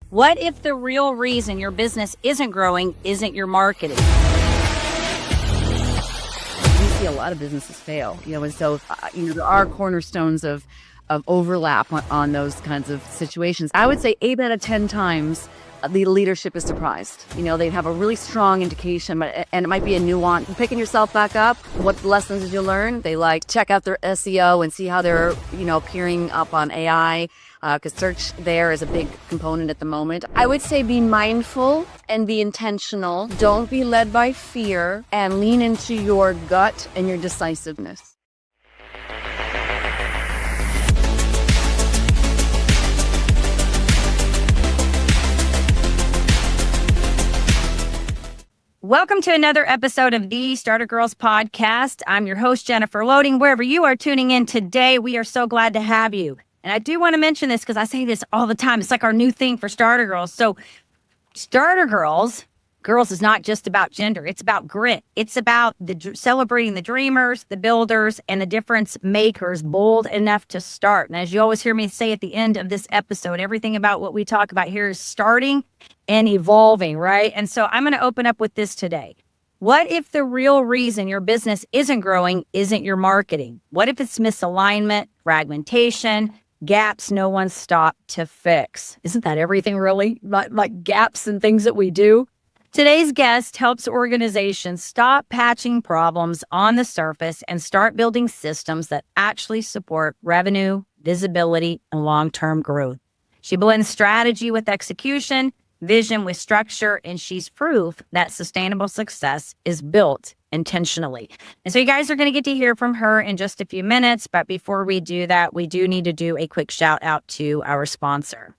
What if the real reason your business isn't growing isn't your marketing? We see a lot of businesses fail, and so there are cornerstones of overlap on those kinds of situations. I would say 8 out of 10 times the leadership is surprised. They'd have a really strong indication, and it might be a nuance. Picking yourself back up, what lessons did you learn? They check out their SEO and see how they're, appearing up on AI, because search there is a big component at the moment. I would say be mindful and be intentional. Don't be led by fear, and lean into your gut and your decisiveness. Welcome to another episode of the Starter Girlz Podcast. I'm your host, Jennifer Loading. Wherever you are tuning in today, we are so glad to have you. And I do want to mention this because I say this all the time. It's like our new thing for Starter Girlz. So Starter Girlz, girls is not just about gender. It's about grit. It's about celebrating the dreamers, the builders, and the difference makers, bold enough to start. And as you always hear me say at the end of this episode, everything about what we talk about here is starting and evolving, right? And so I'm going to open up with this today. What if the real reason your business isn't growing isn't your marketing? What if it's misalignment, fragmentation, gaps no one stopped to fix? Isn't that everything really? Like gaps and things that we do? Today's guest helps organizations stop patching problems on the surface and start building systems that actually support revenue, visibility, and long-term growth. She blends strategy with execution, vision with structure, and she's proof that sustainable success is built intentionally. And so you guys are going to get to hear from her in just a few minutes. But before we do that, we do need to do a quick shout out to our sponsor.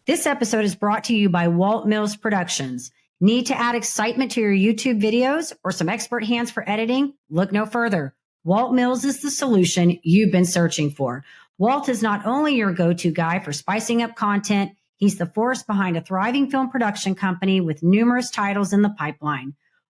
This episode is brought to you by Walt Mills Productions. Need to add excitement to your YouTube videos or some expert hands for editing? Look no further. Walt Mills is the solution you've been searching for. Walt is not only your go-to guy for spicing up content, he's the force behind a thriving film production company with numerous titles in the pipeline.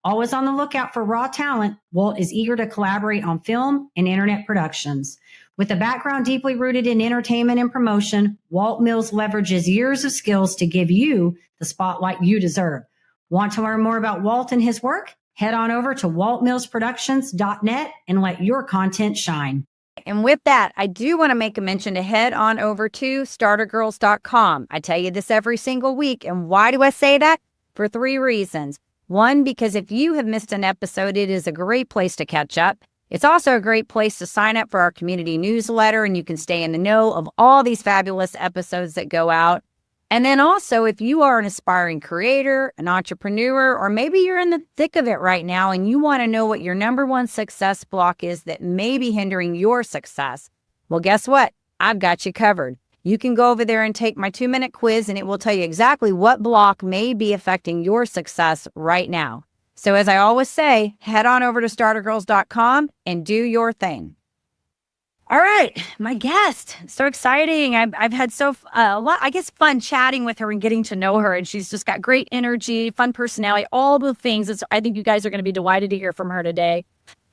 Always on the lookout for raw talent, Walt is eager to collaborate on film and internet productions. With a background deeply rooted in entertainment and promotion, Walt Mills leverages years of skills to give you the spotlight you deserve. Want to learn more about Walt and his work? Head on over to waltmillsproductions.net and let your content shine. And with that, I do want to make a mention to head on over to startergirlz.com. I tell you this every single week. And why do I say that? For 3 reasons. 1, because if you have missed an episode, it is a great place to catch up. It's also a great place to sign up for our community newsletter, and you can stay in the know of all these fabulous episodes that go out. And then also, if you are an aspiring creator, an entrepreneur, or maybe you're in the thick of it right now and you want to know what your number one success block is that may be hindering your success, well, guess what? I've got you covered. You can go over there and take my 2-minute quiz, and it will tell you exactly what block may be affecting your success right now. So as I always say, head on over to startergirlz.com and do your thing. All right, my guest, so exciting. I've had a lot, I guess, fun chatting with her and getting to know her. And she's just got great energy, fun personality, all the things. I think you guys are going to be delighted to hear from her today.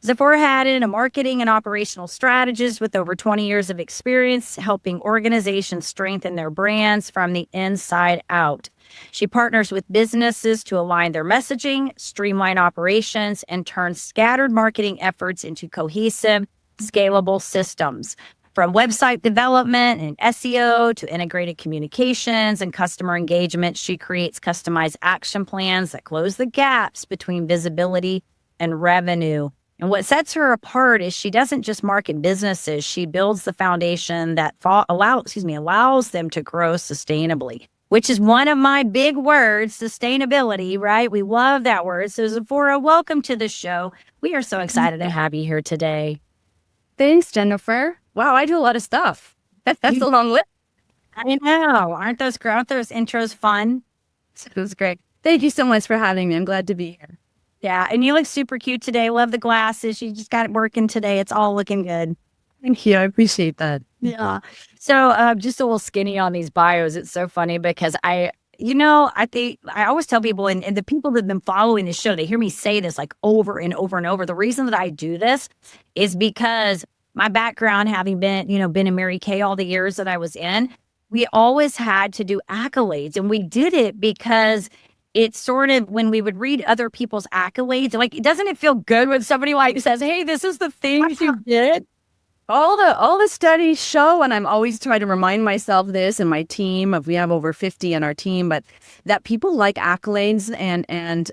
Zephora Haddon, a marketing and operational strategist with over 20 years of experience helping organizations strengthen their brands from the inside out. She partners with businesses to align their messaging, streamline operations, and turn scattered marketing efforts into cohesive, scalable systems. From website development and SEO to integrated communications and customer engagement, she creates customized action plans that close the gaps between visibility and revenue. And what sets her apart is she doesn't just market businesses, she builds the foundation that allows them to grow sustainably, which is one of my big words, sustainability, right? We love that word. So Zephora, welcome to the show. We are so excited to have you here today. Thanks, Jennifer. Wow, I do a lot of stuff. That's a long list. I know. Aren't those intros fun? It was great. Thank you so much for having me. I'm glad to be here. Yeah, and you look super cute today. Love the glasses. You just got it working today. It's all looking good. Thank you. I appreciate that. Yeah. So just a little skinny on these bios. It's so funny because I think I always tell people, and the people that have been following the show, they hear me say this like over and over and over. The reason that I do this is because my background, having been in Mary Kay all the years that I was in, we always had to do accolades, and we did it because it's sort of when we would read other people's accolades, like, doesn't it feel good when somebody like says, hey, this is the things you did? All the studies show, and I'm always trying to remind myself this and my team of, we have over 50 on our team, but that people like accolades and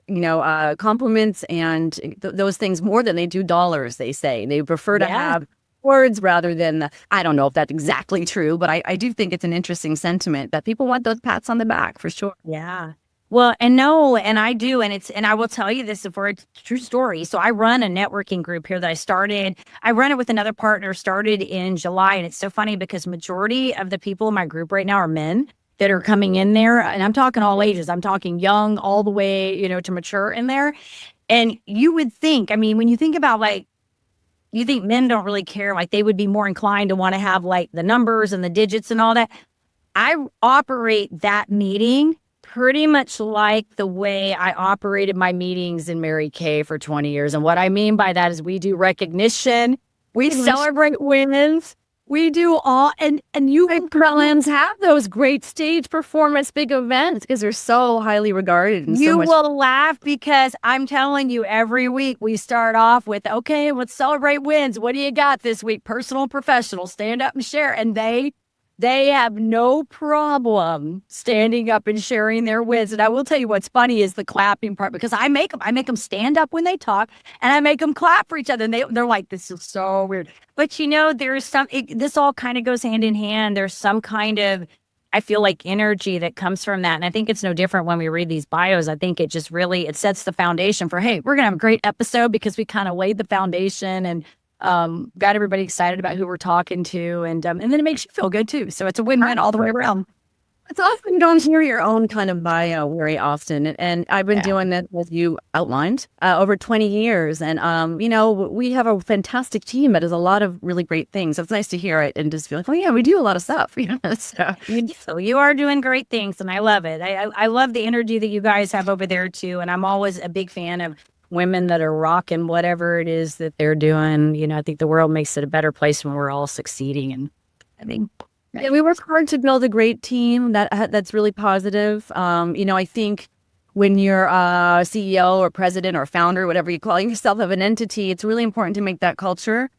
compliments and those things more than they do dollars. They say they prefer to have words rather than I don't know if that's exactly true, but I do think it's an interesting sentiment that people want those pats on the back for sure. Yeah. Well, and I do. And I will tell you this for a true story. So I run a networking group here that I started. I run it with another partner, started in July. And it's so funny because majority of the people in my group right now are men that are coming in there. And I'm talking all ages. I'm talking young all the way, to mature in there. And you would think, I mean, when you think about you think men don't really care, like they would be more inclined to want to have like the numbers and the digits and all that. I operate that meeting pretty much like the way I operated my meetings in Mary Kay for 20 years. And what I mean by that is we do recognition, we celebrate wins, we do all, and you Grantlands have those great stage performance, big events because they're so highly regarded. And you will laugh because I'm telling you, every week we start off with, okay, let's celebrate wins. What do you got this week? Personal, professional, stand up and share. And they have no problem standing up and sharing their wins. And I will tell you what's funny is the clapping part, because I make them stand up when they talk and I make them clap for each other. And they're like, this is so weird. But there's this all kind of goes hand in hand. There's some kind of, I feel like, energy that comes from that. And I think it's no different when we read these bios. I think it just really, it sets the foundation for, hey, we're going to have a great episode because we kind of laid the foundation and got everybody excited about who we're talking to, and then it makes you feel good too. So it's a win-win all the way around. It's often you don't hear your own kind of bio very often, and I've been doing that, as you outlined, over 20 years. And we have a fantastic team that does a lot of really great things. It's nice to hear it and just feel like, oh yeah, we do a lot of stuff. So you are doing great things, and I love it. I love the energy that you guys have over there too, and I'm always a big fan of women that are rocking whatever it is that they're doing. I think the world makes it a better place when we're all succeeding. And I think we work hard to build a great team that's really positive. I think when you're a CEO or president or founder, whatever you call yourself, of an entity, it's really important to make that culture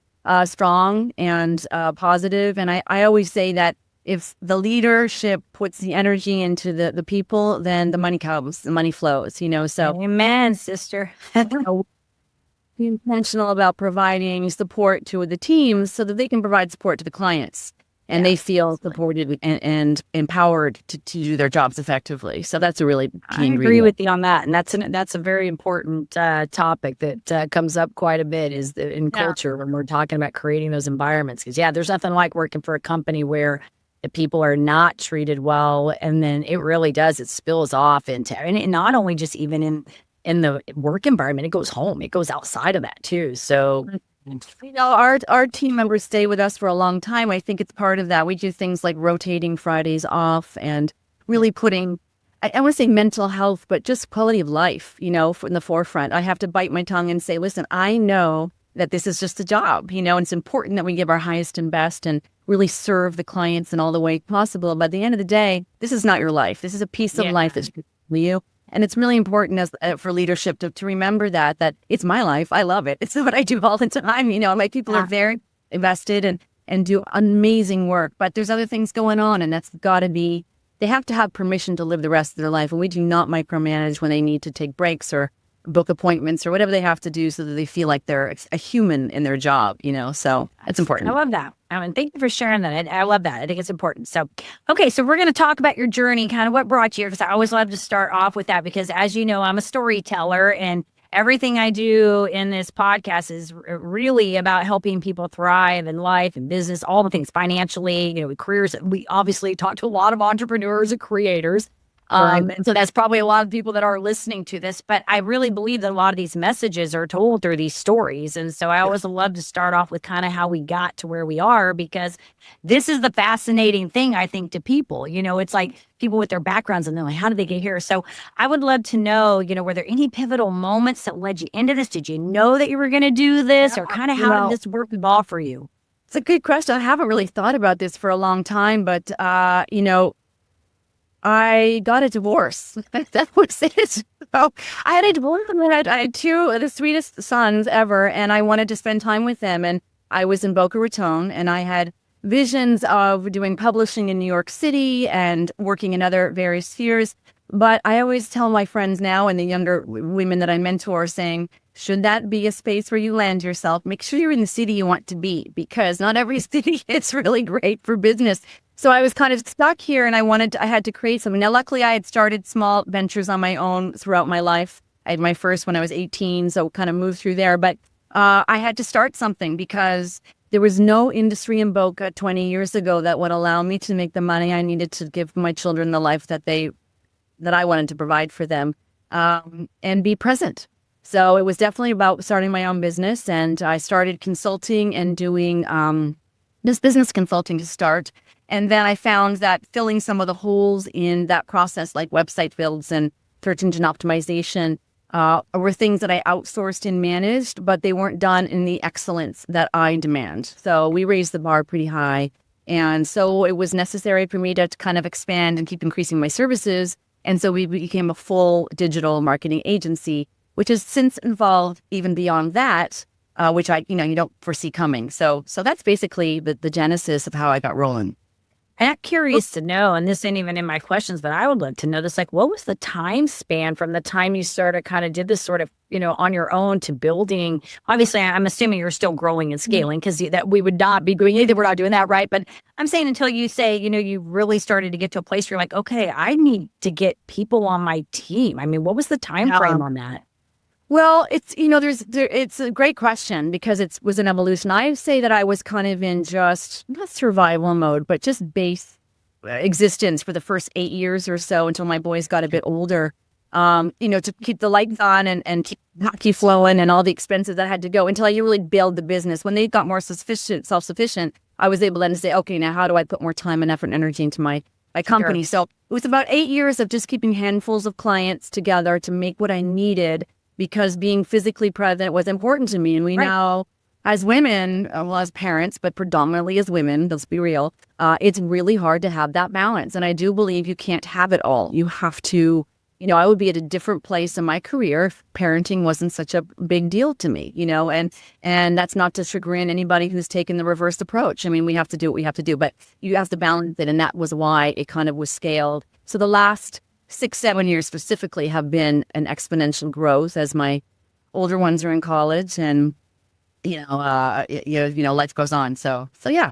strong and positive. And I always say that if the leadership puts the energy into the people, then the money comes, the money flows, so. Amen, sister. Be intentional about providing support to the teams so that they can provide support to the clients and they feel supported and empowered to do their jobs effectively. So that's a really key ingredient. I agree with you on that. And that's a very important topic that comes up quite a bit in culture when we're talking about creating those environments. Because there's nothing like working for a company where the people are not treated well, and then it really does. It spills off into, and not only just even in the work environment, it goes home. It goes outside of that too. So, our team members stay with us for a long time. I think it's part of that. We do things like rotating Fridays off and really putting, I want to say mental health, but just quality of life, in the forefront. I have to bite my tongue and say, listen, I know that this is just a job, and it's important that we give our highest and best and really serve the clients in all the way possible. But at the end of the day, this is not your life. This is a piece of life that's for you. And it's really important for leadership to remember that it's my life. I love it. It's what I do all the time. My people are very invested and do amazing work. But there's other things going on, and that's got to be, they have to have permission to live the rest of their life. And we do not micromanage when they need to take breaks or book appointments or whatever they have to do so that they feel like they're a human in their job, so it's important. I love that. Thank you for sharing that. I love that. I think it's important. So, okay, so we're going to talk about your journey, kind of what brought you here, because I always love to start off with that, because as you know, I'm a storyteller, and everything I do in this podcast is really about helping people thrive in life and business, all the things financially, careers. We obviously talk to a lot of entrepreneurs and creators. And so that's probably a lot of people that are listening to this, but I really believe that a lot of these messages are told through these stories. And so I always love to start off with kind of how we got to where we are, because this is the fascinating thing, I think, to people. It's like people with their backgrounds and they're like, how did they get here? So I would love to know, were there any pivotal moments that led you into this? Did you know that you were going to do this, or kind of how did this work evolve for you? It's a good question. I haven't really thought about this for a long time, but, I got a divorce. That was it. So I had a divorce, and then I had two of the sweetest sons ever, and I wanted to spend time with them. And I was in Boca Raton, and I had visions of doing publishing in New York City and working in other various spheres. But I always tell my friends now and the younger women that I mentor, saying, should that be a space where you land yourself, make sure you're in the city you want to be, because not every city is really great for business. So I was kind of stuck here, and I had to create something. Now, luckily, I had started small ventures on my own throughout my life. I had my first when I was 18, so kind of moved through there. But I had to start something because there was no industry in Boca 20 years ago that would allow me to make the money I needed to give my children the life that I wanted to provide for them, and be present. So it was definitely about starting my own business, and I started consulting and doing this business consulting to start. And then I found that filling some of the holes in that process, like website builds and search engine optimization, were things that I outsourced and managed, but they weren't done in the excellence that I demand. So we raised the bar pretty high. And so it was necessary for me to kind of expand and keep increasing my services. And so we became a full digital marketing agency, which has since evolved even beyond that, which you don't foresee coming. So that's basically the genesis of how I got rolling. I'm curious to know, and this ain't even in my questions, but I would love to know this, like, what was the time span from the time you started, kind of did this sort of, on your own to building? Obviously, I'm assuming you're still growing and scaling, because that we would not be doing either. We're not doing that, right? But I'm saying until you say, you really started to get to a place where you're like, okay, I need to get people on my team. I mean, what was the time frame on that? Well, it's, it's a great question because it was an evolution. I say that I was kind of in just not survival mode, but just base existence for the first 8 years or so until my boys got a bit older, to keep the lights on and keep hockey flowing and all the expenses that had to go until I really build the business. When they got more self-sufficient, I was able then to say, okay, now how do I put more time and effort and energy into my company? Sure. So it was about 8 years of just keeping handfuls of clients together to make what I needed, because being physically present was important to me. And we know as women, as parents, but predominantly as women, let's be real, it's really hard to have that balance. And I do believe you can't have it all. You have to, I would be at a different place in my career if parenting wasn't such a big deal to me, and that's not to chagrin anybody who's taken the reverse approach. I mean, we have to do what we have to do, but you have to balance it. And that was why it kind of was scaled. So the last 6-7 years specifically have been an exponential growth as my older ones are in college, and life goes on. So yeah.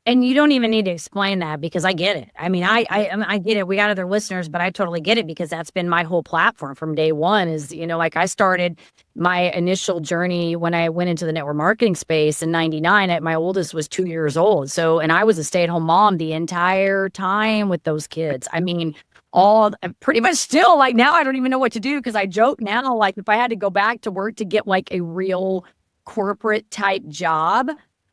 And you don't even need to explain that, because I get it. I mean, I get it. We got other listeners, but I totally get it, because that's been my whole platform from day one. Is I started my initial journey when I went into the network marketing space in '99. My oldest was 2 years old. So, and I was a stay-at-home mom the entire time with those kids. I mean, pretty much still, like, now I don't even know what to do, because I joke now, like, if I had to go back to work to get like a real corporate type job.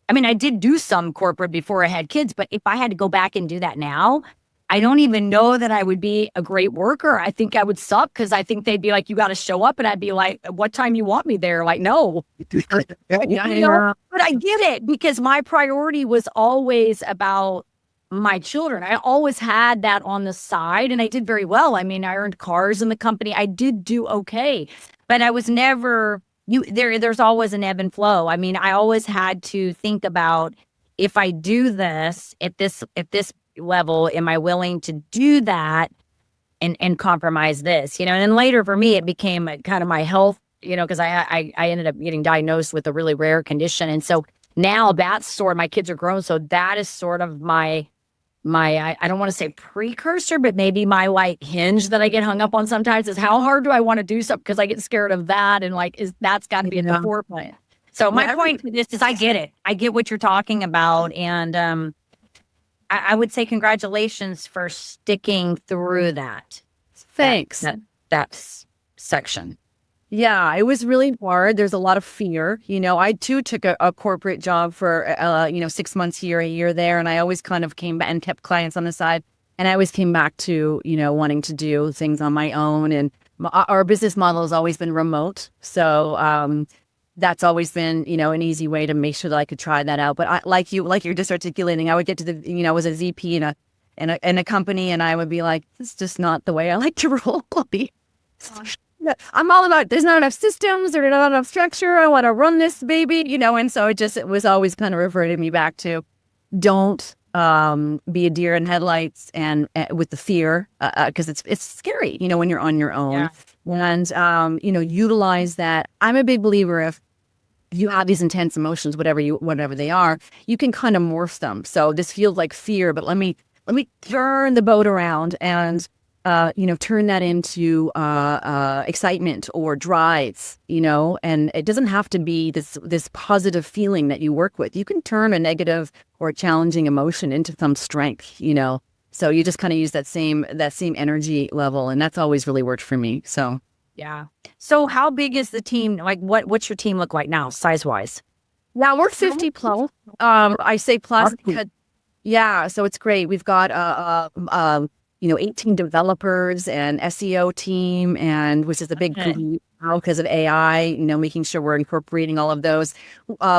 I mean, I did do some corporate before I had kids, but if I had to go back and do that now, I don't even know that I would be a great worker. I think I would suck, because I think they'd be like, you got to show up. And I'd be like, what time you want me there? Like, no. But I get it, because my priority was always about my children. I always had that on the side, and I did very well. I mean, I earned cars in the company. I did do okay, but I was never... there's always an ebb and flow. I mean, I always had to think about, if I do this at this level, am I willing to do that and compromise this? And then later for me, it became kind of my health, because I ended up getting diagnosed with a really rare condition. And so now that's sort of, my kids are grown. So that is sort of my I don't want to say precursor, but maybe my like hinge that I get hung up on sometimes is, how hard do I want to do something? Because I get scared of that, and like, that's got to be at the forefront. So my point to this is, I get it. I get what you're talking about, and I would say congratulations for sticking through that. Thanks. That section. Yeah, it was really hard. There's a lot of fear. I too took a corporate job for, 6 months here, a year there. And I always kind of came back and kept clients on the side. And I always came back to, wanting to do things on my own. And our business model has always been remote. So that's always been, an easy way to make sure that I could try that out. But like you're just articulating, I would get to the, I was a ZP in a company, and I would be like, this is just not the way I like to roll. I'm all about, there's not enough systems, there's not enough structure. I want to run this baby, and so it was always kind of reverting me back to don't be a deer in headlights and with the fear, because it's scary, when you're on your own. Yeah. And, utilize that. I'm a big believer if you have these intense emotions, whatever they are, you can kind of morph them. So this feels like fear, but let me turn the boat around and turn that into excitement or drive, and it doesn't have to be this positive feeling that you work with. You can turn a negative or a challenging emotion into some strength, So you just kind of use that same energy level, and that's always really worked for me. So yeah. So how big is the team? Like what's your team look like now, size wise? Now we're 50 plus. I say plus because so it's great. We've got 18 developers and SEO team, and which is a big now because of AI, making sure we're incorporating all of those.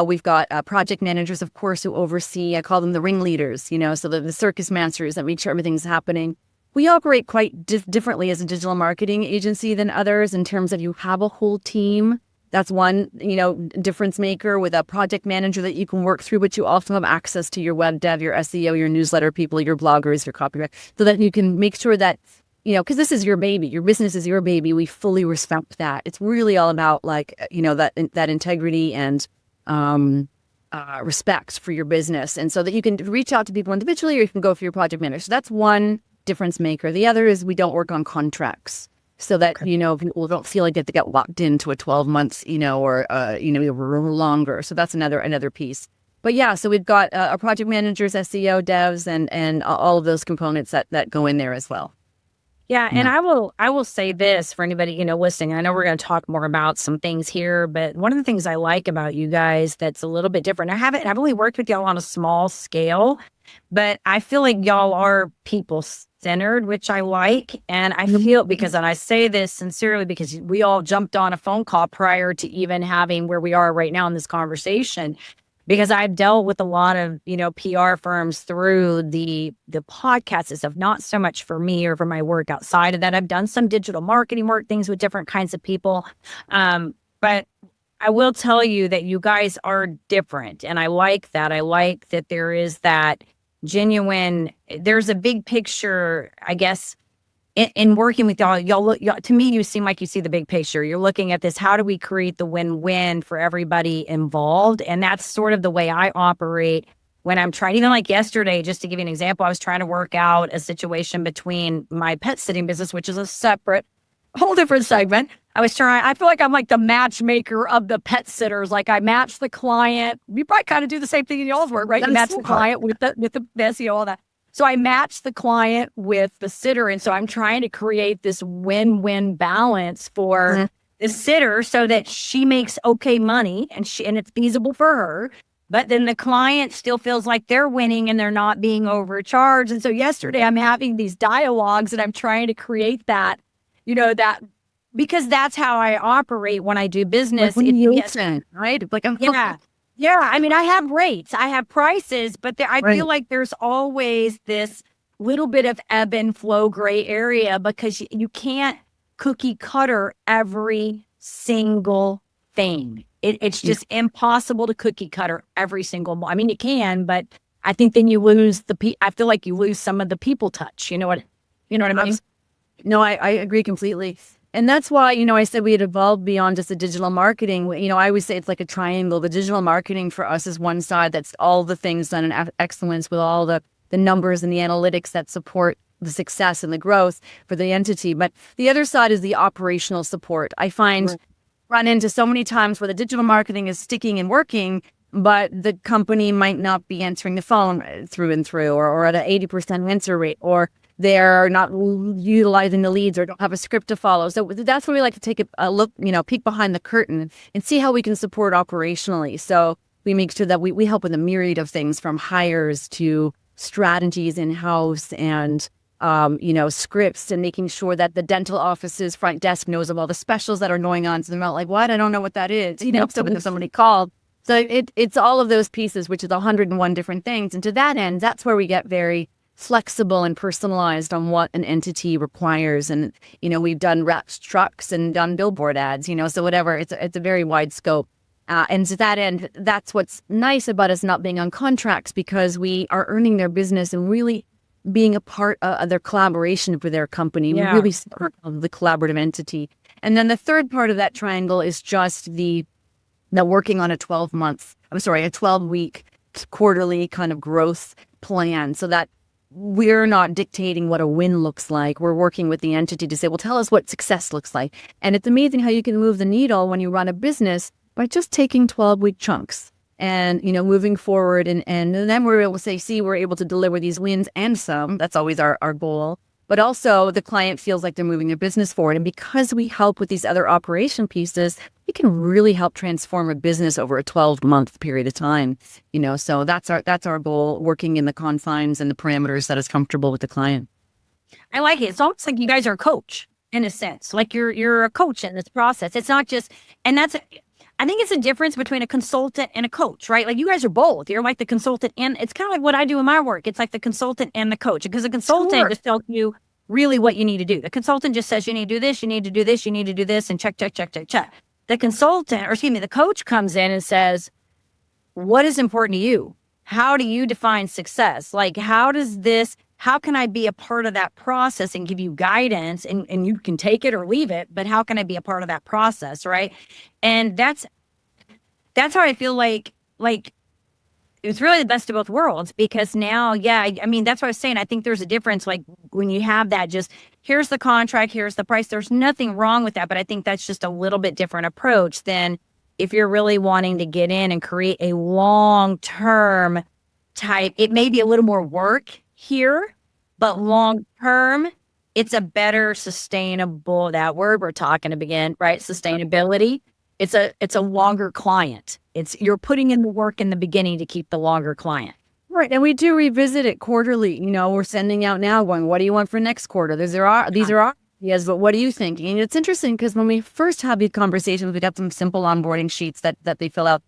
We've got project managers, of course, who oversee, I call them the ringleaders, so the circus masters that make sure everything's happening. We operate quite differently as a digital marketing agency than others in terms of you have a whole team. That's one, difference maker with a project manager that you can work through, but you also have access to your web dev, your SEO, your newsletter people, your bloggers, your copywriter, so that you can make sure that, because this is your baby, your business is your baby. We fully respect that. It's really all about that integrity and respect for your business. And so that you can reach out to people individually, or you can go for your project manager. So that's one difference maker. The other is we don't work on contracts. So that, people don't feel like they get locked into a 12 months, or, longer. So that's another piece. But yeah, so we've got our project managers, SEO, devs, and all of those components that go in there as well. Yeah. And I will say this for anybody, listening. I know we're going to talk more about some things here, but one of the things I like about you guys that's a little bit different. I've only worked with y'all on a small scale, but I feel like y'all are people-centered, which I like. And I feel, and I say this sincerely, because we all jumped on a phone call prior to even having where we are right now in this conversation, because I've dealt with a lot of, PR firms through the podcast and stuff, not so much for me or for my work outside of that. I've done some digital marketing work, things with different kinds of people. But I will tell you that you guys are different. And I like that. I like that there is that genuine, there's a big picture, I guess, in working with y'all, to me, you seem like you see the big picture. You're looking at this, how do we create the win-win for everybody involved? And that's sort of the way I operate when I'm trying, even like yesterday, just to give you an example, I was trying to work out a situation between my pet sitting business, which is a separate, whole different segment. I feel like I'm like the matchmaker of the pet sitters. Like I match the client. We probably kind of do the same thing in y'all's work, right? You match the client with the SEO, all that. So I match the client with the sitter. And so I'm trying to create this win-win balance for the sitter so that she makes okay money and it's feasible for her. But then the client still feels like they're winning and they're not being overcharged. And so yesterday I'm having these dialogues and I'm trying to create that, because that's how I operate when I do business. Right? Like Yeah. I mean, I have rates, I have prices, but I feel like there's always this little bit of ebb and flow gray area, because you can't cookie cutter every single thing. It's just impossible to cookie cutter every single. I mean, you can, but I think then you lose I feel like you lose some of the people touch. You know what I mean? No, I agree completely. And that's why, I said we had evolved beyond just the digital marketing. I always say it's like a triangle. The digital marketing for us is one side that's all the things done in excellence with all the numbers and the analytics that support the success and the growth for the entity. But the other side is the operational support. I find run into so many times where the digital marketing is sticking and working, but the company might not be answering the phone through and through, or at an 80% answer rate, or they're not utilizing the leads or don't have a script to follow. So that's where we like to take a look, peek behind the curtain and see how we can support operationally. So we make sure that we help with a myriad of things, from hires to strategies in-house and scripts and making sure that the dental office's front desk knows of all the specials that are going on. So they're not like, what? I don't know what that is. So if somebody called. So it's all of those pieces, which is 101 different things. And to that end, that's where we get very flexible and personalized on what an entity requires. And, we've done wrapped trucks and done billboard ads, so whatever, it's a very wide scope. And to that end, that's what's nice about us not being on contracts, because we are earning their business and really being a part of their collaboration with their company. Yeah. We really support the collaborative entity. And then the third part of that triangle is just the working on a 12-week quarterly kind of growth plan, so that we're not dictating what a win looks like. We're working with the entity to say, well, tell us what success looks like. And it's amazing how you can move the needle when you run a business by just taking 12-week chunks and, moving forward. And then we're able to say, see, we're able to deliver these wins and some. That's always our goal. But also the client feels like they're moving their business forward. And because we help with these other operation pieces, we can really help transform a business over a 12-month period of time. So that's our goal, working in the confines and the parameters that is comfortable with the client. I like it. It's almost like you guys are a coach in a sense, like you're a coach in this process. It's not just, and I think it's a difference between a consultant and a coach, right? Like you guys are both. You're like the consultant, and it's kind of like what I do in my work. It's like the consultant and the coach, because the consultant just tells you really what you need to do. The consultant just says you need to do this, you need to do this, you need to do this, and check, check, check, check, check. The the coach comes in and says, what is important to you? How do you define success? Like, how can I be a part of that process and give you guidance, and you can take it or leave it, but how can I be a part of that process, right? And that's how I feel like it's really the best of both worlds, because now, that's what I was saying. I think there's a difference, like when you have that, just here's the contract, here's the price. There's nothing wrong with that, but I think that's just a little bit different approach than if you're really wanting to get in and create a long-term type. It may be a little more work here, but long-term, it's a better sustainable, that word we're talking to begin, right? Sustainability. It's a longer client. You're putting in the work in the beginning to keep the longer client. Right. And we do revisit it quarterly. We're sending out now going, what do you want for next quarter? These are our ideas, but what do you think? And it's interesting because when we first have these conversations, we got some simple onboarding sheets that they fill out.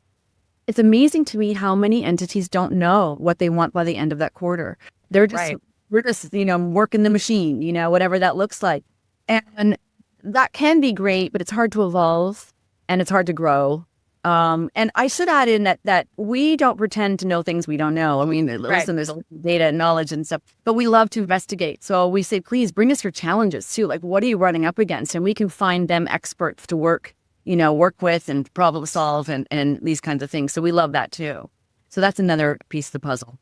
It's amazing to me how many entities don't know what they want by the end of that quarter. They're just, we're just, working the machine, whatever that looks like. And that can be great, but it's hard to evolve and it's hard to grow. And I should add in that we don't pretend to know things we don't know. I mean, listen, there's a lot of data and knowledge and stuff, but we love to investigate. So we say, please bring us your challenges too. Like, what are you running up against? And we can find them experts to work with and problem solve and these kinds of things. So we love that too. So that's another piece of the puzzle.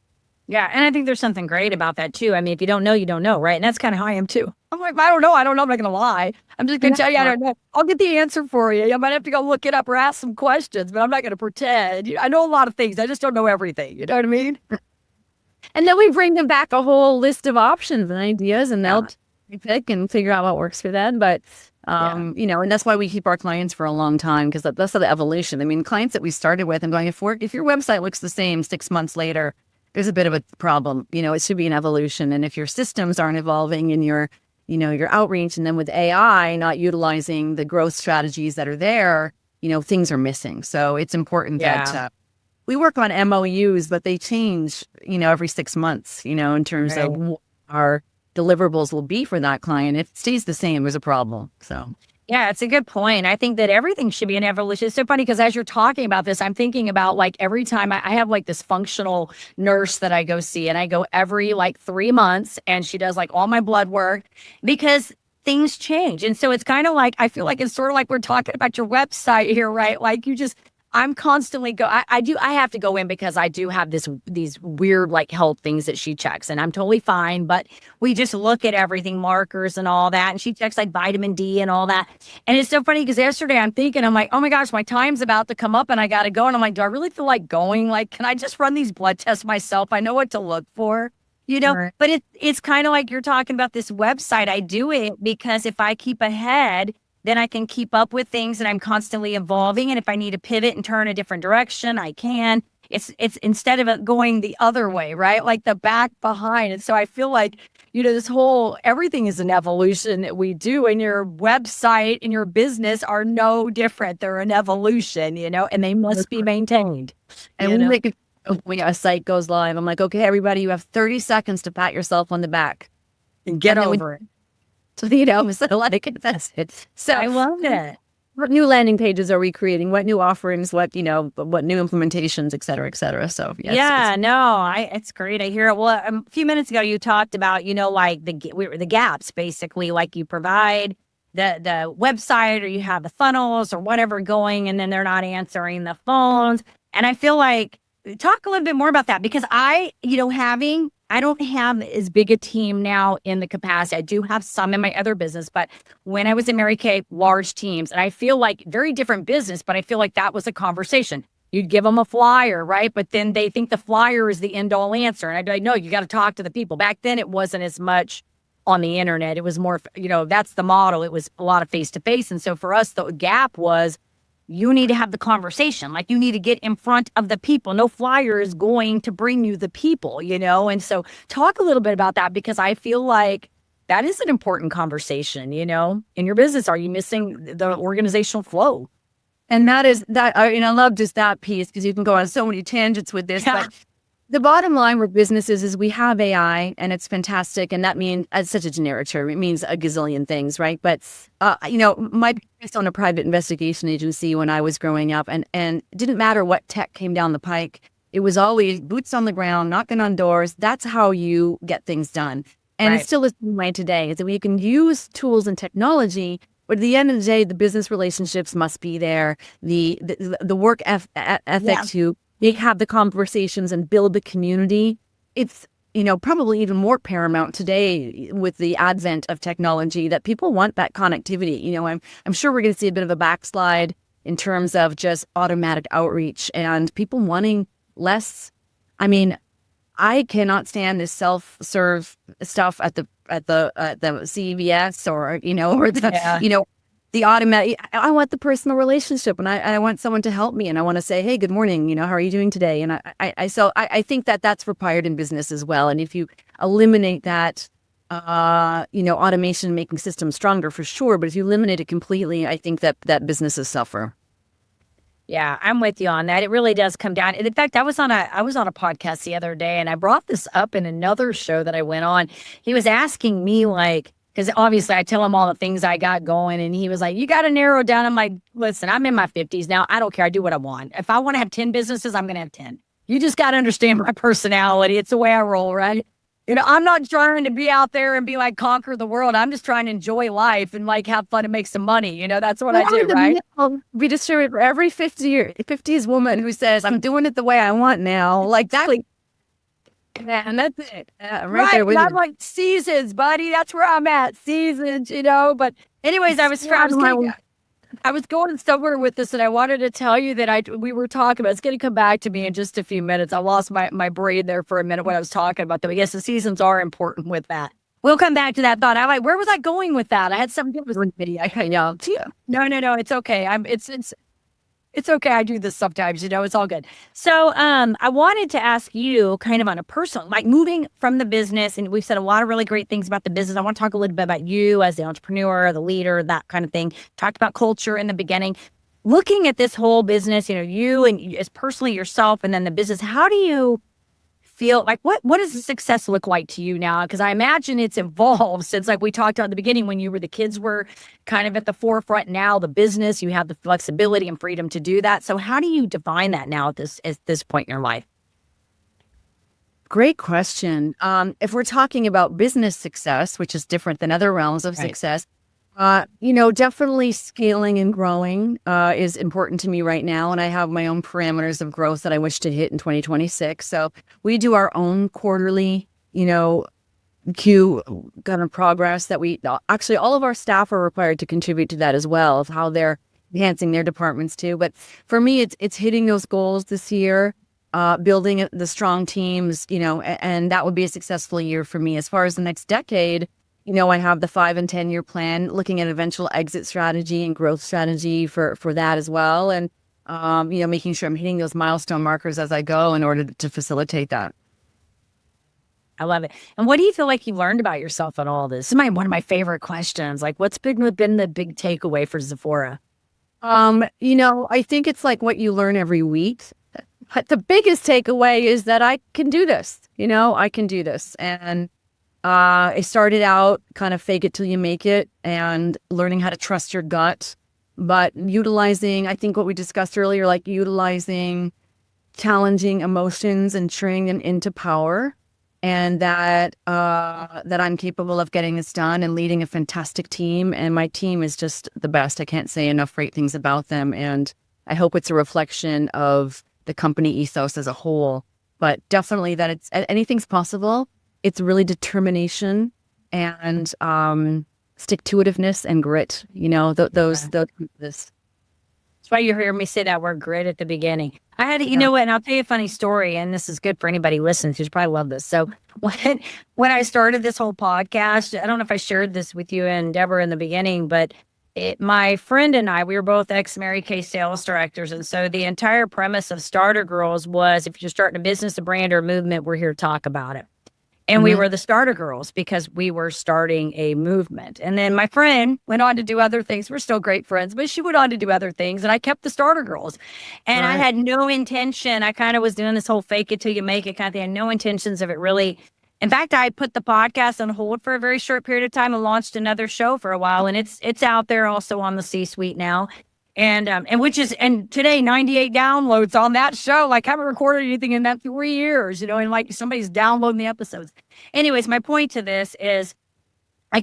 Yeah. And I think there's something great about that too. I mean, if you don't know, you don't know, right? And that's kind of how I am too. I'm like, I don't know. I'm not going to lie. I'm just going to tell you I don't know. I'll get the answer for you. I might have to go look it up or ask some questions, but I'm not going to pretend. I know a lot of things. I just don't know everything. You know what I mean? And then we bring them back a whole list of options and ideas, and they'll pick and figure out what works for them. But, and that's why we keep our clients for a long time, because that's the evolution. I mean, clients that we started with, I'm going, if your website looks the same 6 months later, there's a bit of a problem. It should be an evolution. And if your systems aren't evolving in your outreach, and then with AI not utilizing the growth strategies that are there, things are missing. So it's important that we work on MOUs, but they change, every 6 months, in terms of what our deliverables will be for that client. If it stays the same, there's a problem. So. Yeah, it's a good point. I think that everything should be an evolution. It's so funny because as you're talking about this, I'm thinking about like every time I have like this functional nurse that I go see, and I go every like 3 months, and she does like all my blood work because things change. And so it's kind of like, I feel like it's sort of like we're talking about your website here, right? Like I'm constantly I have to go in because I do have these weird like health things that she checks, and I'm totally fine. But we just look at everything, markers and all that. And she checks like vitamin D and all that. And it's so funny because yesterday I'm like, oh my gosh, my time's about to come up and I got to go. And I'm like, do I really feel like going? Like, can I just run these blood tests myself? I know what to look for, Right. But it's kind of like you're talking about this website. I do it because if I keep ahead, then I can keep up with things, and I'm constantly evolving. And if I need to pivot and turn a different direction, I can. It's instead of it going the other way, right? Like the back behind. And so I feel like, this whole, everything is an evolution that we do, and your website and your business are no different. They're an evolution, and they must be maintained. And when a site goes live, I'm like, okay, everybody, you have 30 seconds to pat yourself on the back and get over it. So, so that's it. So I love it. What new landing pages are we creating? What new offerings? What new implementations, et cetera, et cetera. So it's great. I hear it. Well, a few minutes ago, you talked about, like the gaps, basically, like you provide the website, or you have the funnels or whatever going, and then they're not answering the phones. And I feel like, talk a little bit more about that, because I don't have as big a team now in the capacity. I do have some in my other business, but when I was in Mary Kay, large teams, and I feel like very different business, but I feel like that was a conversation. You'd give them a flyer, right? But then they think the flyer is the end all answer. And I'd be like, no, you got to talk to the people. Back then, it wasn't as much on the internet. It was more, that's the model. It was a lot of face-to-face. And so for us, the gap was, you need to have the conversation. Like, you need to get in front of the people. No flyer is going to bring you the people, And so talk a little bit about that, because I feel like that is an important conversation, in your business. Are you missing the organizational flow? And that is that. I love just that piece, because you can go on so many tangents with this. Yeah. But the bottom line with businesses is we have AI, and it's fantastic. And that means, as such a generic term, it means a gazillion things, right? But, my parents owned a private investigation agency when I was growing up, and it didn't matter what tech came down the pike. It was always boots on the ground, knocking on doors. That's how you get things done. And Right. It still is the way today, is that we can use tools and technology, but at the end of the day, the business relationships must be there. The work ethic to have the conversations and build the community. It's, probably even more paramount today with the advent of technology, that people want that connectivity. I'm sure we're going to see a bit of a backslide in terms of just automatic outreach and people wanting less. I mean, I cannot stand this self-serve stuff at the CVS or the automatic. I want the personal relationship, and I want someone to help me, and I want to say, hey, good morning, how are you doing today? And I think that that's required in business as well. And if you eliminate that, automation making systems stronger for sure, but if you eliminate it completely, I think that businesses suffer. Yeah, I'm with you on that. It really does come down. In fact, I was on a podcast the other day, and I brought this up in another show that I went on. He was asking me, like, because obviously I tell him all the things I got going, and he was like, you got to narrow down. I'm like, listen, I'm in my 50s now. I don't care. I do what I want. If I want to have 10 businesses, I'm going to have 10. You just got to understand my personality. It's the way I roll, right? I'm not trying to be out there and be like, conquer the world. I'm just trying to enjoy life and like have fun and make some money. That's what I do, right? We distribute for every 50s woman who says, I'm doing it the way I want now. Like that. And that's it. Right. There with I'm like, seasons, buddy. That's where I'm at. Seasons, But anyways, I was going somewhere with this, and I wanted to tell you that we were talking about, it's going to come back to me in just a few minutes. I lost my brain there for a minute when I was talking about them. Yes, the seasons are important with that. We'll come back to that thought. I'm like, where was I going with that? I had something good with video. No. It's okay. It's okay. I do this sometimes, it's all good. So I wanted to ask you kind of on a personal, like moving from the business, and we've said a lot of really great things about the business. I want to talk a little bit about you as the entrepreneur, the leader, that kind of thing. Talked about culture in the beginning. Looking at this whole business, you and as personally yourself, and then the business, how do you feel like, what does success look like to you now? Because I imagine it's evolved since, like we talked about at the beginning, when the kids were kind of at the forefront. Now the business, you have the flexibility and freedom to do that. So how do you define that now at this point in your life? Great question. If we're talking about business success, which is different than other realms of success, definitely scaling and growing is important to me right now. And I have my own parameters of growth that I wish to hit in 2026. So we do our own quarterly, Q kind of progress that actually all of our staff are required to contribute to that as well, of how they're enhancing their departments too. But for me, it's hitting those goals this year, building the strong teams, and that would be a successful year for me. As far as the next decade, I have the 5 and 10 year plan, looking at eventual exit strategy and growth strategy for that as well. And, making sure I'm hitting those milestone markers as I go in order to facilitate that. I love it. And what do you feel like you learned about yourself in all this? This is one of my favorite questions. Like, what's been the big takeaway for Zephora? I think it's like what you learn every week. But the biggest takeaway is that I can do this. I can do this. And I started out kind of fake it till you make it and learning how to trust your gut, but utilizing, I think what we discussed earlier, like utilizing challenging emotions and turning them into power, and that I'm capable of getting this done and leading a fantastic team. And my team is just the best. I can't say enough great things about them. And I hope it's a reflection of the company ethos as a whole, but definitely that it's anything's possible. It's really determination and stick-to-itiveness and grit. This. That's why you hear me say that word grit at the beginning. I had, you know what, and I'll tell you a funny story, and this is good for anybody listening, because you probably love this. So when I started this whole podcast, I don't know if I shared this with you and Deborah in the beginning, but my friend and I, we were both ex-Mary Kay sales directors. And so the entire premise of Starter Girlz was, if you're starting a business, a brand, or a movement, we're here to talk about it. And we were the Starter Girlz because we were starting a movement. And then my friend went on to do other things. We're still great friends, but she went on to do other things. And I kept the Starter Girlz. And I had no intention. I kind of was doing this whole fake it till you make it kind of thing. I had no intentions of it really. In fact, I put the podcast on hold for a very short period of time and launched another show for a while. And it's out there also on the C-suite now. And today 98 downloads on that show. Like, I haven't recorded anything in that 3 years, and like somebody's downloading the episodes. Anyways, my point to this is I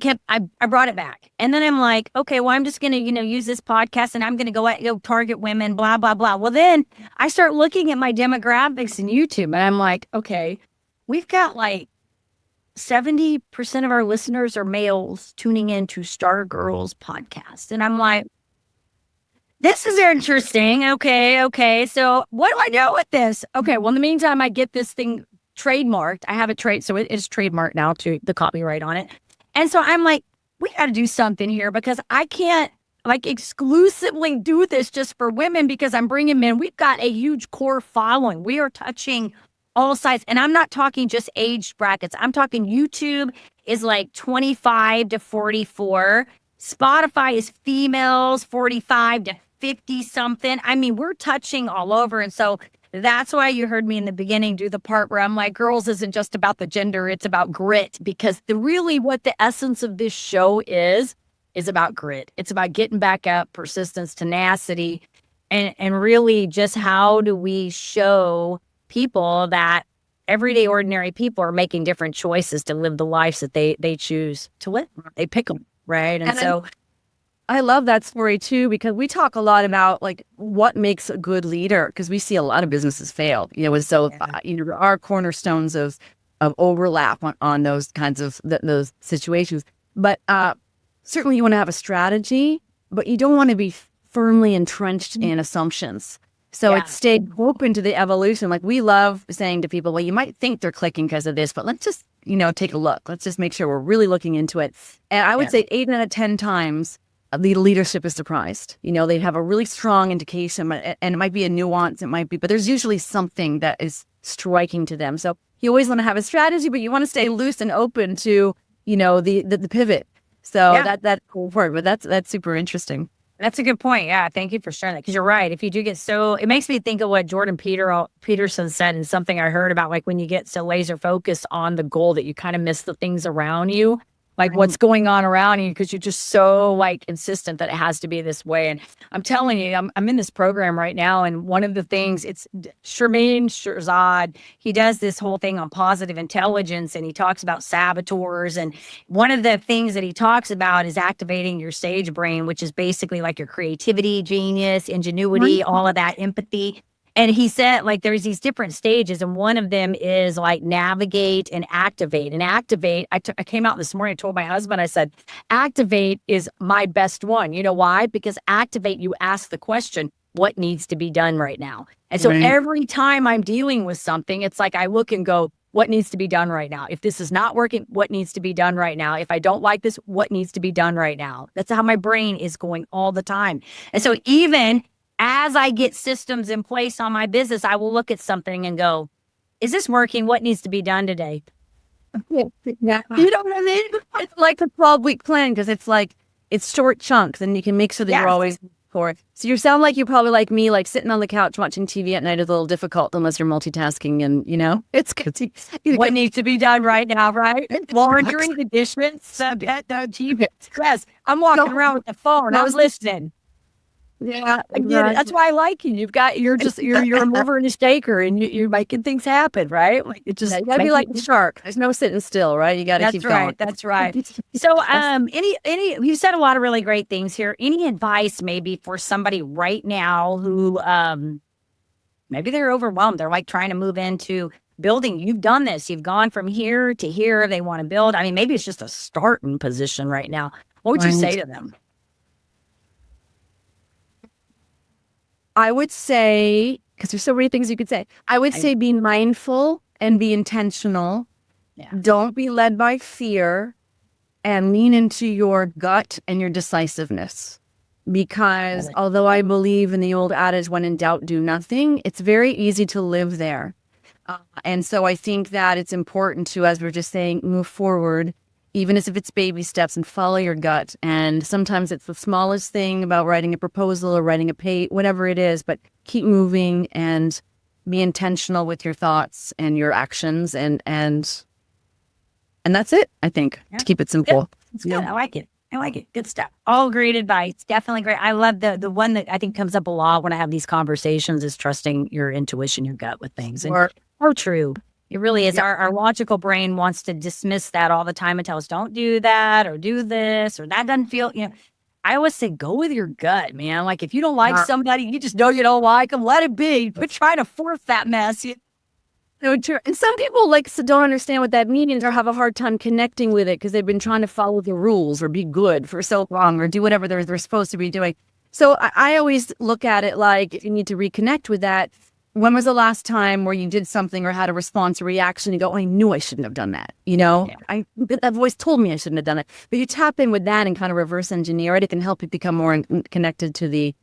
brought it back. And then I'm like, okay, well, I'm just going to, use this podcast and I'm going to go target women, blah, blah, blah. Well, then I start looking at my demographics in YouTube and I'm like, okay, we've got like 70% of our listeners are males tuning into Starter Girlz Podcast. And I'm like, this is interesting. Okay. So what do I do with this? Okay. Well, in the meantime, I get this thing trademarked. I have it so it is trademarked now, to the copyright on it. And so I'm like, we got to do something here, because I can't like exclusively do this just for women, because I'm bringing men. We've got a huge core following. We are touching all sides. And I'm not talking just age brackets. I'm talking YouTube is like 25 to 44. Spotify is females 45 to 50 something. I mean, we're touching all over. And so that's why you heard me in the beginning do the part where I'm like, girls isn't just about the gender, it's about grit, because what the essence of this show is about grit. It's about getting back up, persistence, tenacity, and really just how do we show people that everyday ordinary people are making different choices to live the lives that they choose to live. They pick them, right? And so I love that story too, because we talk a lot about like what makes a good leader, because we see a lot of businesses fail, there are cornerstones of overlap on those kinds of those situations. But certainly you want to have a strategy, but you don't want to be firmly entrenched in assumptions. So it's stayed open to the evolution. Like, we love saying to people, well, you might think they're clicking because of this, but let's just, take a look. Let's just make sure we're really looking into it. And I would say 8 out of 10 times, the leadership is surprised. They have a really strong indication, and it might be a nuance, but there's usually something that is striking to them. So you always want to have a strategy, but you want to stay loose and open to, the pivot. So that's cool for it, but that's super interesting. That's a good point. Yeah, thank you for sharing that, because you're right. If you do get it makes me think of what Jordan Peterson said, and something I heard about, like when you get so laser focused on the goal that you kind of miss the things around you. Like what's going on around you, because you're just so like insistent that it has to be this way. And I'm telling you, I'm in this program right now, and one of the things, it's Shermaine Shirzad. He does this whole thing on positive intelligence, and he talks about saboteurs. And one of the things that he talks about is activating your sage brain, which is basically like your creativity, genius, ingenuity, all of that, empathy. And he said, like, there's these different stages, and one of them is like navigate and activate. And activate, I came out this morning, I told my husband, I said, activate is my best one. You know why? Because activate, you ask the question, what needs to be done right now? And so every time I'm dealing with something, it's like I look and go, what needs to be done right now? If this is not working, what needs to be done right now? If I don't like this, what needs to be done right now? That's how my brain is going all the time. And so even as I get systems in place on my business, I will look at something and go, is this working? What needs to be done today? Yeah. You know what I mean? It's like a 12-week plan because it's short chunks and you can make sure that you're always for it. So you sound like you're probably like me, like sitting on the couch watching TV at night is a little difficult unless you're multitasking and, it's good. What needs to be done right now, right? Laundering the dishes, TV. Yes, I'm walking around with the phone. I was listening. Yeah, I get it. That's why I like you. You're a mover and a shaker, and you're making things happen, right? Like it just you gotta be like the shark. There's no sitting still, right? You gotta keep going. That's right. So, any you said a lot of really great things here. Any advice maybe for somebody right now who maybe they're overwhelmed? They're like trying to move into building. You've done this. You've gone from here to here. They want to build. I mean, maybe it's just a starting position right now. What would you say to them? I would say, because there's so many things you could say, I would say be mindful and be intentional. Yeah. Don't be led by fear and lean into your gut and your decisiveness. Because although I believe in the old adage, when in doubt, do nothing, it's very easy to live there. And so I think that it's important to, as we're just saying, move forward, even as if it's baby steps, and follow your gut. And sometimes it's the smallest thing about writing a proposal or writing whatever it is, but keep moving and be intentional with your thoughts and your actions. And that's it, I think, to keep it simple. It's good. I like it. Good stuff. All great advice. Definitely great. I love the one that I think comes up a lot when I have these conversations is trusting your intuition, your gut with things. And are true. It really is. Our logical brain wants to dismiss that all the time and tell us, don't do that or do this or that doesn't feel, I always say, go with your gut, man. Like if you don't like somebody, you just know you don't like them, let it be. Quit trying to force that mess. And some people don't understand what that means or have a hard time connecting with it because they've been trying to follow the rules or be good for so long or do whatever they're supposed to be doing. So I always look at it like if you need to reconnect with that. When was the last time where you did something or had a response or reaction? You go, I knew I shouldn't have done that. That voice told me I shouldn't have done it. But you tap in with that and kind of reverse engineer it. It can help you become more connected to the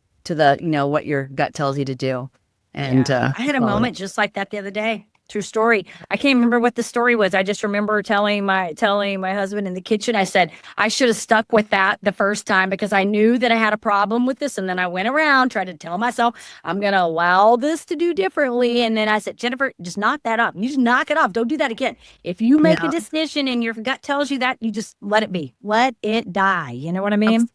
what your gut tells you to do. And I had a moment just like that the other day. True story. I can't remember what the story was. I just remember telling my husband in the kitchen, I said, I should have stuck with that the first time because I knew that I had a problem with this. And then I went around, tried to tell myself, I'm going to allow this to do differently. And then I said, Jennifer, just knock that up. You just knock it off. Don't do that again. If you make a decision and your gut tells you that, you just let it be. Let it die. You know what I mean?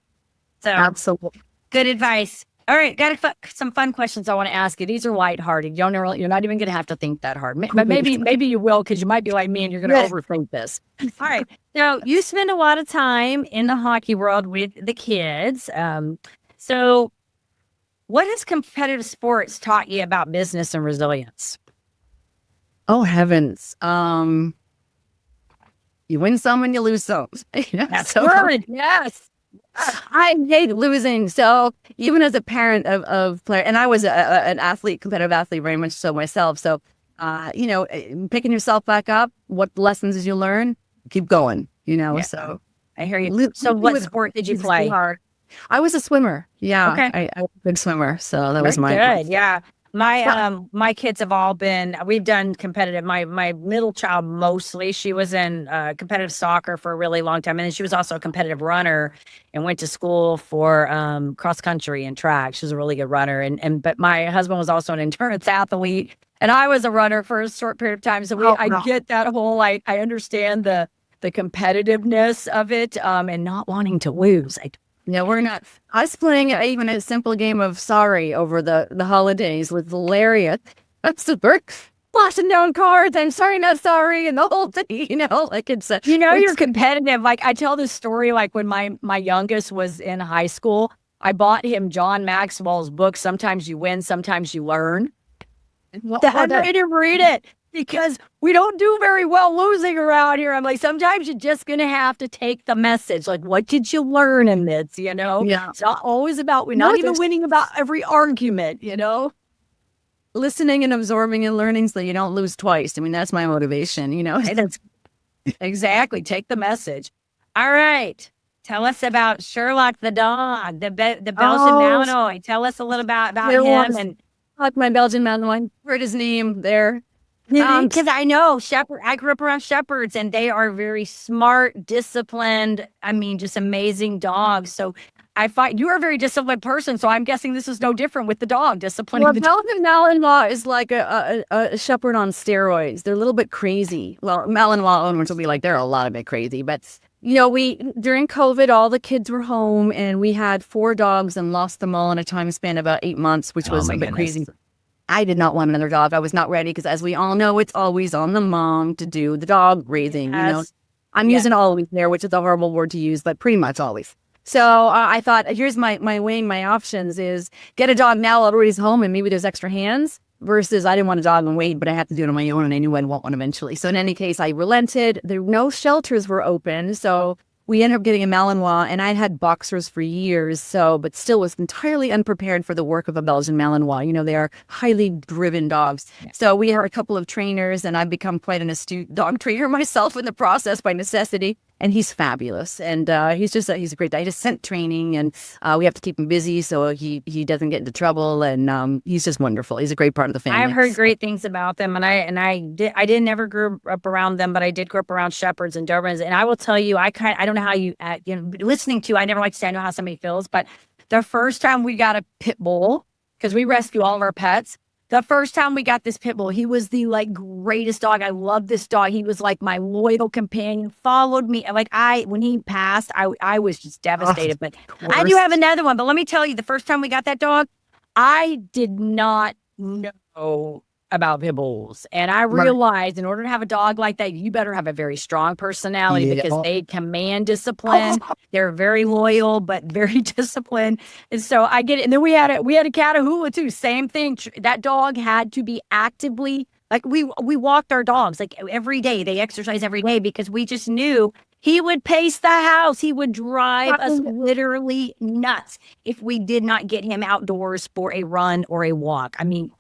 So absolutely. Good advice. All right, got some fun questions I want to ask you. These are lighthearted. You're not even going to have to think that hard. But maybe you will because you might be like me and you're going to overthink this. All right. So you spend a lot of time in the hockey world with the kids. So what has competitive sports taught you about business and resilience? Oh, heavens. You win some and you lose some. That's good. Yes. I hate losing. So even as a parent of player, and I was an athlete, competitive athlete, very much so myself. So, picking yourself back up, what lessons did you learn? Keep going, so. I hear you. So what sport did you play? I was a swimmer. Yeah. Okay. I was a good swimmer. So that was my. Good. Yeah. My kids have all we've done competitive. My middle child, mostly, she was in competitive soccer for a really long time. And then she was also a competitive runner and went to school for cross country and track. She was a really good runner. But my husband was also an endurance athlete and I was a runner for a short period of time. So I get that whole, I understand the competitiveness of it and not wanting to lose. We're not. Us playing even a simple game of sorry over the holidays was hilarious. That's the work. Flashing down cards. I'm sorry, not sorry, and the whole thing. It's. You're competitive. Like I tell this story. Like when my youngest was in high school, I bought him John Maxwell's book. Sometimes you win, sometimes you learn. I made him read it. Because we don't do very well losing around here. I'm like, sometimes you're just going to have to take the message. Like, what did you learn in this, Yeah. It's not always about, we're not even winning about every argument, Listening and absorbing and learning so you don't lose twice. I mean, that's my motivation, Hey, that's exactly. Take the message. All right. Tell us about Sherlock the dog, the Belgian Malinois. Tell us a little about him. And my Belgian Malinois. Heard his name there. Because I know I grew up around shepherds, and they are very smart, disciplined. I mean, just amazing dogs. So I find you are a very disciplined person. So I'm guessing this is no different with the dog disciplining. Well, the dog. Malinois is like a shepherd on steroids. They're a little bit crazy. Well, Malinois owners will be like, they're a lot of bit crazy. But, we during COVID, all the kids were home, and we had 4 dogs and lost them all in a time span of about 8 months, which was a bit crazy. I did not want another dog. I was not ready because, as we all know, it's always on the mom to do the dog raising. Yes. I'm using always there, which is a horrible word to use, but pretty much always. So I thought, here's my weighing my options is get a dog now while everybody's home and maybe there's extra hands versus I didn't want a dog and wait, but I had to do it on my own and I knew I'd want one eventually. So in any case, I relented. No shelters were open. So we ended up getting a Malinois, and I'd had boxers for years, but still was entirely unprepared for the work of a Belgian Malinois. They are highly driven dogs. Yeah. So we are a couple of trainers, and I've become quite an astute dog trainer myself in the process by necessity. And he's fabulous. And he's a great guy. He just sent training, and we have to keep him busy so he doesn't get into trouble. And he's just wonderful. He's a great part of the family. I've heard great things about them, and I didn't never grow up around them, but I did grow up around shepherds and Dobermans. And I will tell you, I don't know how you listening to. I never like to say I know how somebody feels, but the first time we got a pit bull, because we rescue all of our pets. The first time we got this pit bull, he was the greatest dog. I love this dog. He was like my loyal companion, followed me. When he passed, I was just devastated. But I do have another one. But let me tell you, the first time we got that dog, I did not know about pit bulls. And I realized in order to have a dog like that, you better have a very strong personality because they command discipline. They're very loyal, but very disciplined. And so I get it. And then we had a Catahoula too. Same thing. That dog had to be actively, we walked our dogs every day. They exercise every day because we just knew he would pace the house. He would drive us literally nuts if we did not get him outdoors for a run or a walk. I mean,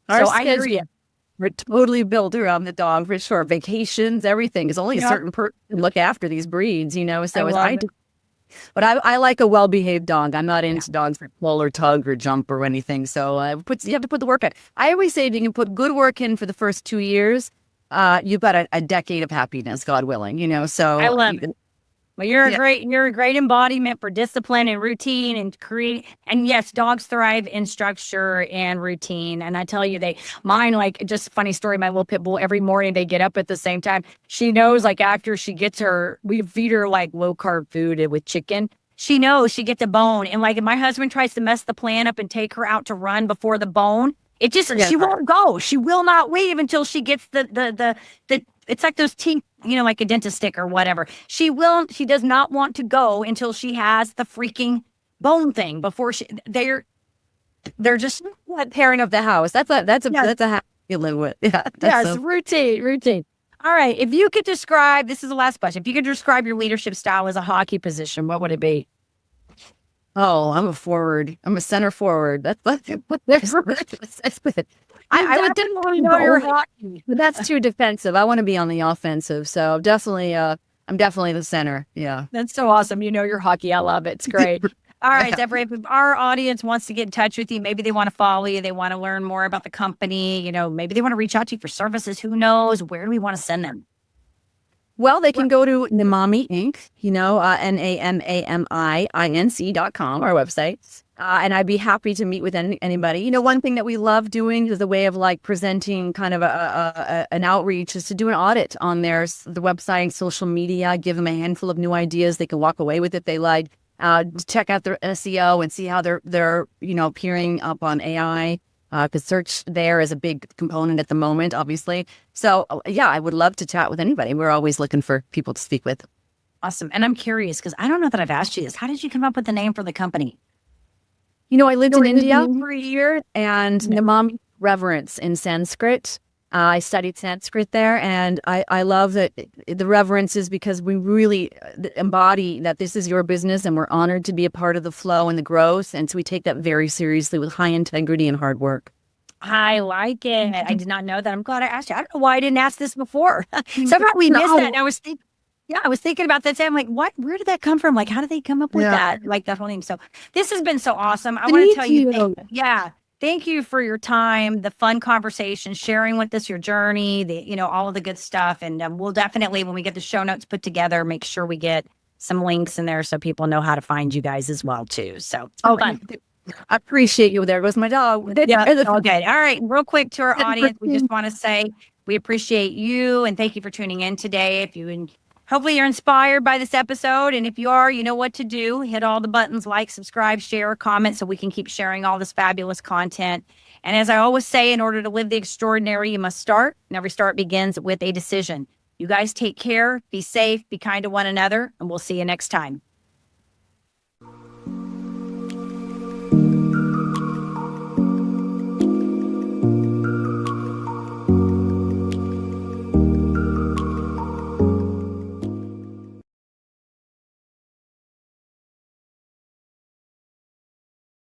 I hear you. We're totally built around the dog for sure. Vacations, everything. It's only a certain person can look after these breeds, So but I like a well-behaved dog. I'm not into dogs for pull or tug or jump or anything. So you have to put the work in. I always say if you can put good work in for the first 2 years, you've got a decade of happiness, God willing. So I love it. Well, you're a great embodiment for discipline and routine and create. And yes, dogs thrive in structure and routine. And I tell you, mine, just a funny story, my little pit bull, every morning they get up at the same time. She knows after she gets we feed her low carb food with chicken. She knows she gets a bone. And if my husband tries to mess the plan up and take her out to run before the bone, she won't go. She will not leave until she gets the it's like those teeth, like a dentist stick or whatever. She does not want to go until she has the freaking bone thing before they're just parent of the house. That's a habit you live with. Yeah. Yes, routine. All right. If you could describe, this is the last question. If you could describe your leadership style as a hockey position, what would it be? Oh, I'm a forward. I'm a center forward. That's I didn't want to know your hockey, but that's too defensive. I want to be on the offensive. So definitely, I'm definitely the center. Yeah. That's so awesome. Your hockey. I love it. It's great. All right, Zephora, if our audience wants to get in touch with you, maybe they want to follow you, they want to learn more about the company, maybe they want to reach out to you for services. Who knows? Where do we want to send them? Well, they can go to Namami Inc, NAMAMIINC.com, our website. And I'd be happy to meet with anybody. One thing that we love doing is a way of presenting kind of an outreach is to do an audit on the website, social media, give them a handful of new ideas they can walk away with if they like. Check out their SEO and see how they're appearing up on AI. Because search there is a big component at the moment, obviously. So, I would love to chat with anybody. We're always looking for people to speak with. Awesome. And I'm curious, because I don't know that I've asked you this. How did you come up with the name for the company? I lived in India for a year, and Namami reverence in Sanskrit. I studied Sanskrit there, and I love that the reverence is because we really embody that this is your business and we're honored to be a part of the flow and the growth. And so we take that very seriously with high integrity and hard work. I like it. I did not know that. I'm glad I asked you. I don't know why I didn't ask this before. Somehow we missed that. And I was thinking about that. I'm like, what? Where did that come from? How did they come up with that? That whole name. So this has been so awesome. I want to tell you. thank you for your time, the fun conversation, sharing with us your journey, all of the good stuff. And we'll definitely, when we get the show notes put together, make sure we get some links in there so people know how to find you guys as well too. So fun. I appreciate you. There goes my dog. Yeah. Okay. All right. Real quick to our audience, we just want to say we appreciate you and thank you for tuning in today. Hopefully you're inspired by this episode. And if you are, you know what to do. Hit all the buttons, like, subscribe, share, comment, so we can keep sharing all this fabulous content. And as I always say, in order to live the extraordinary, you must start. And every start begins with a decision. You guys take care, be safe, be kind to one another, and we'll see you next time.